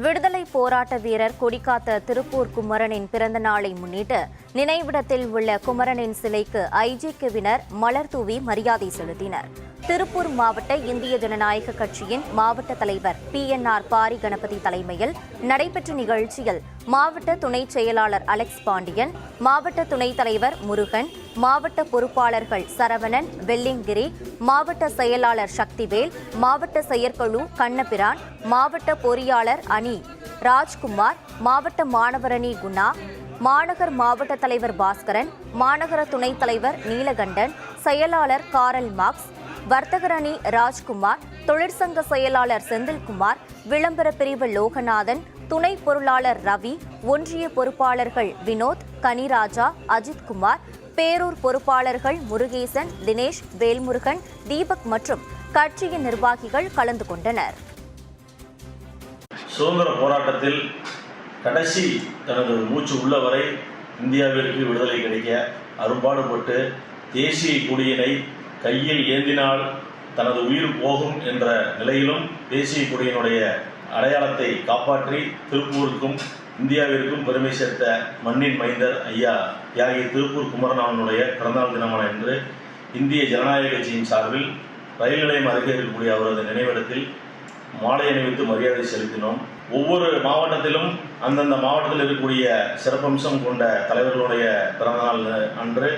விடுதலை போராட்ட வீரர் கொடிகாத்த திருப்பூர் குமரனின் பிறந்த நாளை முன்னிட்டு நினைவிடத்தில் உள்ள குமரனின் சிலைக்கு ஐஜேகேவினர் மலர் தூவி மரியாதை செலுத்தினர். திருப்பூர் மாவட்ட இந்திய ஜனநாயக கட்சியின் மாவட்ட தலைவர் PNR பாரி கணபதி தலைமையில் நடைபெற்ற நிகழ்ச்சியில் மாவட்ட துணைச் செயலாளர் அலெக்ஸ் பாண்டியன், மாவட்ட துணைத் தலைவர் முருகன், மாவட்ட பொறுப்பாளர்கள் சரவணன், வெள்ளிங்கிரி, மாவட்ட செயலாளர் சக்திவேல், மாவட்ட செயற்குழு கண்ணபிரான், மாவட்ட பொறியாளர் அணி ராஜ்குமார், மாவட்ட மாணவரணி குணா, மாநகர் மாவட்ட தலைவர் பாஸ்கரன், மாநகர துணைத் தலைவர் நீலகண்டன், செயலாளர் காரல் மார்க்ஸ், வர்த்தகர் அணி ராஜ்குமார், தொழிற்சங்க செயலாளர் செந்தில்குமார், விளம்பர பிரிவு லோகநாதன், துணை பொருளாளர் ரவி, ஒன்றிய பொறுப்பாளர்கள் வினோத், கனிராஜா, அஜித்குமார், பேரூர் பொறுப்பாளர்கள் முருகேசன், தினேஷ், வேல்முருகன், தீபக் மற்றும் கட்சியின் நிர்வாகிகள் கலந்து கொண்டனர். சுதந்திர போராட்டத்தில் கடைசி தனது மூச்சு உள்ளவரை இந்தியாவிற்கு விடுதலை கிடைக்க அரும்பாடுபட்டு தேசிய கொடியினை கையில் ஏந்தினால் தனது உயிர் போகும் என்ற நிலையிலும் தேசிய கொடியினுடைய அடையாளத்தை காப்பாற்றி திருப்பூருக்கும் இந்தியாவிற்கும் பெருமை சேர்த்த மண்ணின் மைந்தர் ஐயா தியாகி திருப்பூர் குமரன் அவனுடைய பிறந்தநாள் தினமான இன்று இந்திய ஜனநாயக கட்சியின் சார்பில் ரயில் நிலையம் அருகே இருக்கக்கூடிய அவரது நினைவிடத்தில் மாலை அணிவித்து மரியாதை செலுத்தினோம். ஒவ்வொரு மாவட்டத்திலும் அந்தந்த மாவட்டத்தில் இருக்கக்கூடிய சிறப்பம்சம் கொண்ட தலைவர்களுடைய பிறந்தநாள் அன்று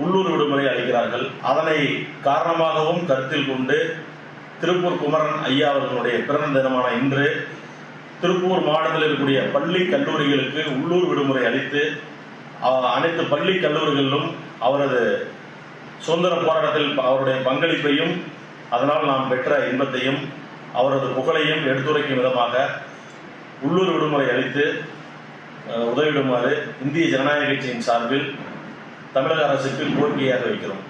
உள்ளூர் விடுமுறை அளிக்கிறார்கள். அதனை காரணமாகவும் கருத்தில் கொண்டு திருப்பூர் குமரன் ஐயா அவர்களுடைய பிறந்த தினமான இன்று திருப்பூர் மாவட்டத்தில் இருக்கக்கூடிய பள்ளி கல்லூரிகளுக்கு உள்ளூர் விடுமுறை அளித்து அனைத்து பள்ளி கல்லூரிகளிலும் அவரது சுதந்திர போராட்டத்தில் அவருடைய பங்களிப்பையும் அதனால் நாம் பெற்ற இன்பத்தையும் அவரது புகழையும் எடுத்துரைக்கும் விதமாக உள்ளூர் விடுமுறை அளித்து உதவிடுமாறு இந்திய ஜனநாயக கட்சியின் சார்பில் தமிழக அரசுக்கு கோரிக்கையாக வைக்கிறோம்.